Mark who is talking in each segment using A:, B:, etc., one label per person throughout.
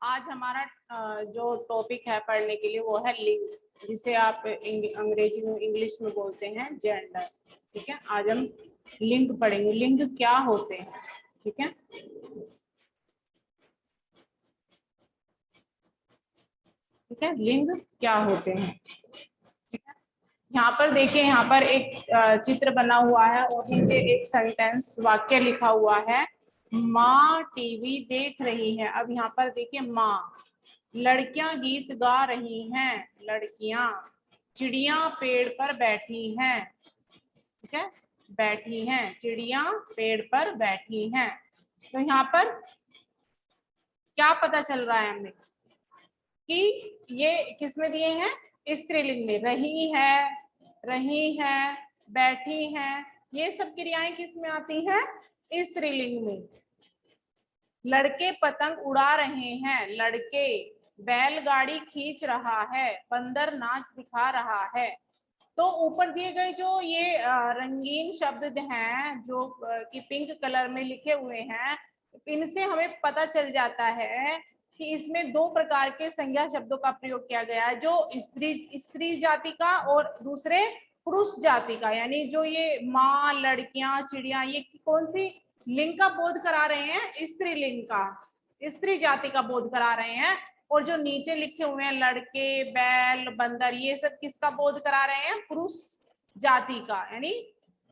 A: आज हमारा जो टॉपिक है पढ़ने के लिए वो है लिंग, जिसे आप अंग्रेजी में इंग्लिश में बोलते हैं जेंडर। ठीक है, आज हम लिंग पढ़ेंगे, लिंग क्या होते हैं। ठीक है, ठीक है, लिंग क्या होते हैं। यहाँ पर देखिए, यहाँ पर एक चित्र बना हुआ है और नीचे एक सेंटेंस वाक्य लिखा हुआ है, माँ टीवी देख रही है। अब यहाँ पर देखिए, माँ, लड़कियां गीत गा रही हैं, लड़कियां, चिड़िया पेड़ पर बैठी हैं। ठीक है, बैठी हैं, चिड़िया पेड़ पर बैठी हैं। तो यहाँ पर क्या पता चल रहा है हमें कि ये किस में दिए हैं, स्त्रीलिंग में। रही है, बैठी हैं, ये सब क्रियाएं किस में आती हैं, स्त्रीलिंग में। लड़के पतंग उड़ा रहे हैं, लड़के, बैलगाड़ी खींच रहा है, बंदर नाच दिखा रहा है। तो ऊपर दिए गए जो ये रंगीन शब्द हैं जो कि पिंक कलर में लिखे हुए हैं, इनसे हमें पता चल जाता है कि इसमें दो प्रकार के संज्ञा शब्दों का प्रयोग किया गया है, जो स्त्री जाति का और दूसरे पुरुष जाति का। यानी जो ये माँ, लड़कियां, चिड़िया, ये कौन सी लिंग का बोध करा रहे हैं, स्त्रीलिंग का, स्त्री जाति का बोध करा रहे हैं। और जो नीचे लिखे हुए हैं लड़के, बैल, बंदर, ये सब किसका बोध करा रहे हैं, पुरुष जाति का, यानी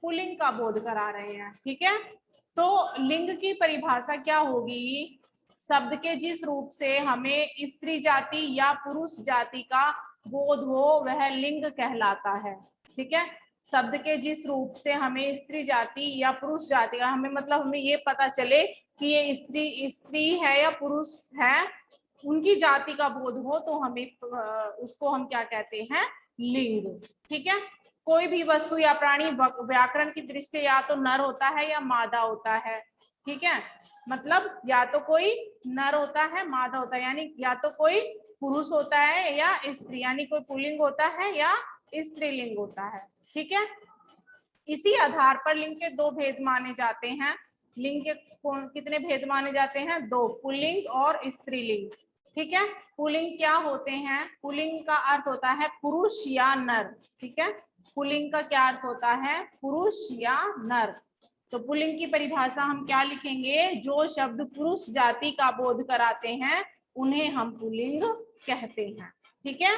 A: पुल्लिंग का बोध करा रहे हैं। ठीक है, तो लिंग की परिभाषा क्या होगी, शब्द के जिस रूप से हमें स्त्री जाति या पुरुष जाति का बोध हो वह लिंग कहलाता है। ठीक है, शब्द के जिस रूप से हमें स्त्री जाति या पुरुष जाति का, हमें मतलब हमें ये पता चले कि ये स्त्री है या पुरुष है, उनकी जाति का बोध हो, तो हमें उसको हम क्या कहते हैं, लिंग। ठीक है, कोई भी वस्तु या प्राणी व्याकरण की दृष्टि से या तो नर होता है या मादा होता है। ठीक है, मतलब या तो कोई नर होता है, मादा होता है, यानी या तो कोई पुरुष होता है या स्त्री, यानी कोई पुल्लिंग होता है या स्त्रीलिंग होता है। ठीक है, इसी आधार पर लिंग के दो भेद माने जाते हैं। लिंग के कितने भेद माने जाते हैं, दो, पुल्लिंग और स्त्रीलिंग। ठीक है, पुल्लिंग क्या होते हैं, पुल्लिंग का अर्थ होता है पुरुष या नर। ठीक है, पुल्लिंग का क्या अर्थ होता है, पुरुष या नर। तो पुल्लिंग की परिभाषा हम क्या लिखेंगे, जो शब्द पुरुष जाति का बोध कराते हैं उन्हें हम पुल्लिंग कहते हैं। ठीक है,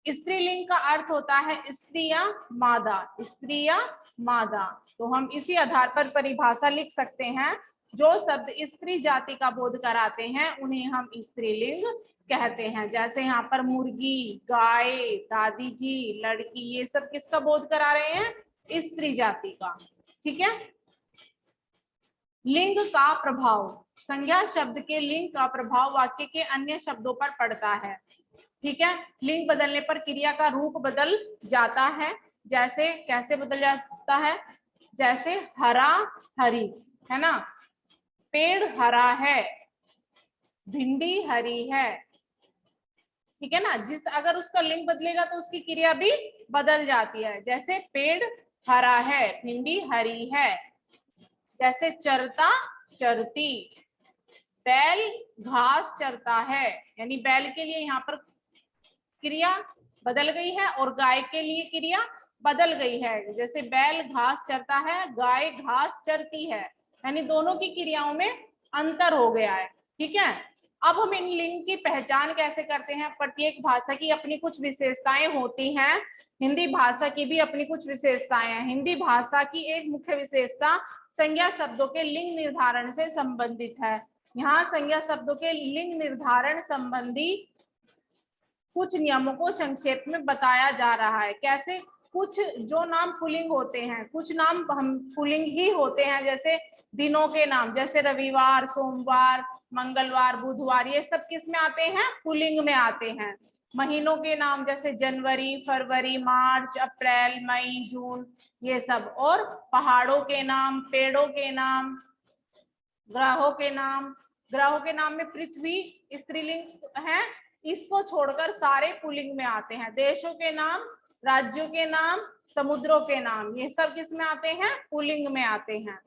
A: स्त्रीलिंग का अर्थ होता है स्त्री या मादा, स्त्री या मादा। तो हम इसी आधार पर परिभाषा लिख सकते हैं, जो शब्द स्त्री जाति का बोध कराते हैं उन्हें हम स्त्रीलिंग कहते हैं। जैसे यहाँ पर मुर्गी, गाय, दादी जी, लड़की, ये सब किसका बोध करा रहे हैं, स्त्री जाति का। ठीक है, लिंग का प्रभाव, संज्ञा शब्द के लिंग का प्रभाव वाक्य के अन्य शब्दों पर पड़ता है। ठीक है, लिंग बदलने पर क्रिया का रूप बदल जाता है। जैसे कैसे बदल जाता है, जैसे हरा, हरी, है ना, पेड़ हरा है, भिंडी हरी है। ठीक है ना, जिस अगर उसका लिंग बदलेगा तो उसकी क्रिया भी बदल जाती है। जैसे पेड़ हरा है, भिंडी हरी है। जैसे चरता, चरती, बैल घास चरता है, यानी बैल के लिए यहाँ पर क्रिया बदल गई है और गाय के लिए क्रिया बदल गई है। जैसे बैल घास चरता है, गाय घास चरती है, यानी दोनों की क्रियाओं में अंतर हो गया है। ठीक है, अब हम इन लिंग की पहचान कैसे करते हैं, प्रत्येक भाषा की अपनी कुछ विशेषताएं होती हैं। हिंदी भाषा की भी अपनी कुछ विशेषताएं हैं। हिंदी भाषा की एक मुख्य विशेषता संज्ञा शब्दों के लिंग निर्धारण से संबंधित है। यहाँ संज्ञा शब्दों के लिंग निर्धारण संबंधी कुछ नियमों को संक्षेप में बताया जा रहा है। कैसे, कुछ जो नाम पुल्लिंग होते हैं, कुछ नाम हम पुल्लिंग ही होते हैं, जैसे दिनों के नाम, जैसे रविवार, सोमवार, मंगलवार, बुधवार, ये सब किस में आते हैं, पुल्लिंग में आते हैं। महीनों के नाम जैसे जनवरी, फरवरी, मार्च, अप्रैल, मई, जून, ये सब। और पहाड़ों के नाम, पेड़ों के नाम, ग्रहों के नाम, ग्रहों के नाम में पृथ्वी स्त्रीलिंग है, इसको छोड़कर सारे पुल्लिंग में आते हैं। देशों के नाम, राज्यों के नाम, समुद्रों के नाम, ये सब किस में आते हैं, पुल्लिंग में आते हैं।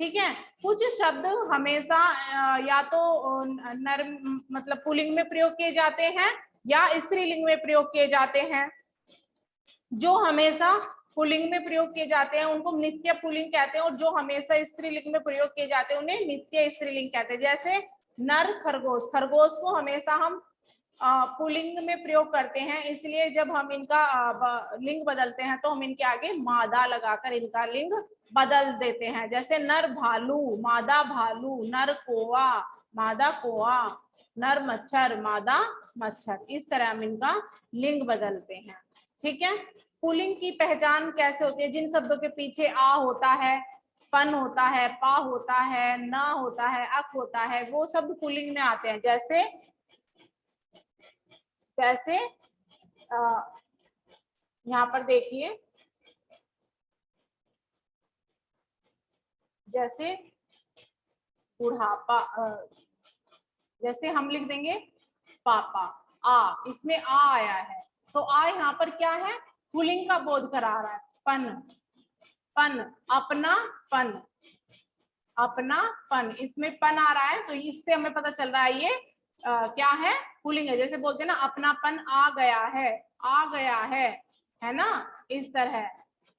A: ठीक है। कुछ शब्द हमेशा या तो नर मतलब पुल्लिंग में प्रयोग किए जाते हैं या स्त्रीलिंग में प्रयोग किए जाते हैं। जो हमेशा पुल्लिंग में प्रयोग किए जाते हैं उनको नित्य पुल्लिंग कहते हैं, और जो हमेशा स्त्रीलिंग में प्रयोग किए जाते हैं उन्हें नित्य स्त्रीलिंग कहते हैं। जैसे नर खरगोश, खरगोश को हमेशा हम पुल्लिंग में प्रयोग करते हैं, इसलिए जब हम इनका लिंग बदलते हैं तो हम इनके आगे मादा लगाकर इनका लिंग बदल देते हैं। जैसे नर भालू, मादा भालू, नर कोवा, मादा कोवा, नर मच्छर, मादा मच्छर, इस तरह हम इनका लिंग बदलते हैं। ठीक है। पुल्लिंग की पहचान कैसे होती है? जिन शब्दों के पीछे आ होता है, पन होता है, पा होता है, न होता है, अक होता है, वो शब्द पुल्लिंग में आते हैं। जैसे जैसे यहाँ पर देखिए, जैसे बुढ़ापा, जैसे हम लिख देंगे पापा, आ, इसमें आ आया है, तो आ यहाँ पर क्या है? पुल्लिंग का बोध करा रहा है। पन, पन, अपना पन, अपना पन, इसमें पन आ रहा है, तो इससे हमें पता चल रहा है ये क्या है? पुल्लिंग है। जैसे बोलते हैं ना, अपनापन आ गया है, आ गया है ना, इस तरह।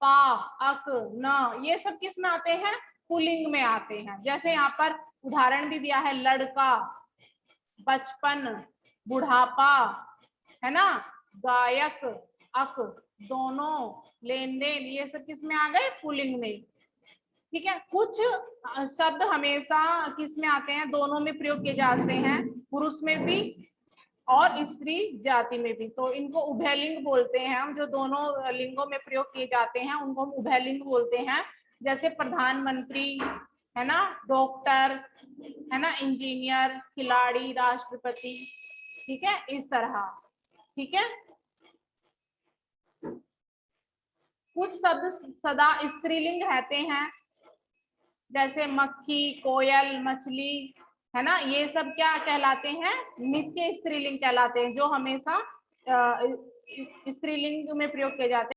A: पा, अक, न, ये सब किस में आते हैं? पुल्लिंग में आते हैं। जैसे यहाँ पर उदाहरण भी दिया है, लड़का, बचपन, बुढ़ापा, है ना, गायक, अक, दोनों, लेन देन, ये सब किस में आ गए? पुल्लिंग में। ठीक है। कुछ शब्द हमेशा किस में आते हैं? दोनों में प्रयोग किए जाते हैं, पुरुष में भी और स्त्री जाति में भी, तो इनको उभयलिंग बोलते हैं हम। जो दोनों लिंगों में प्रयोग किए जाते हैं उनको हम उभयलिंग बोलते हैं। जैसे प्रधानमंत्री, है ना, डॉक्टर, है ना, इंजीनियर, खिलाड़ी, राष्ट्रपति। ठीक है, इस तरह। ठीक है। कुछ शब्द सदा स्त्रीलिंग रहते हैं, जैसे मक्खी, कोयल, मछली, है ना, ये सब क्या कहलाते हैं? नित्य स्त्रीलिंग कहलाते हैं, जो हमेशा स्त्रीलिंग में प्रयोग किए जाते हैं।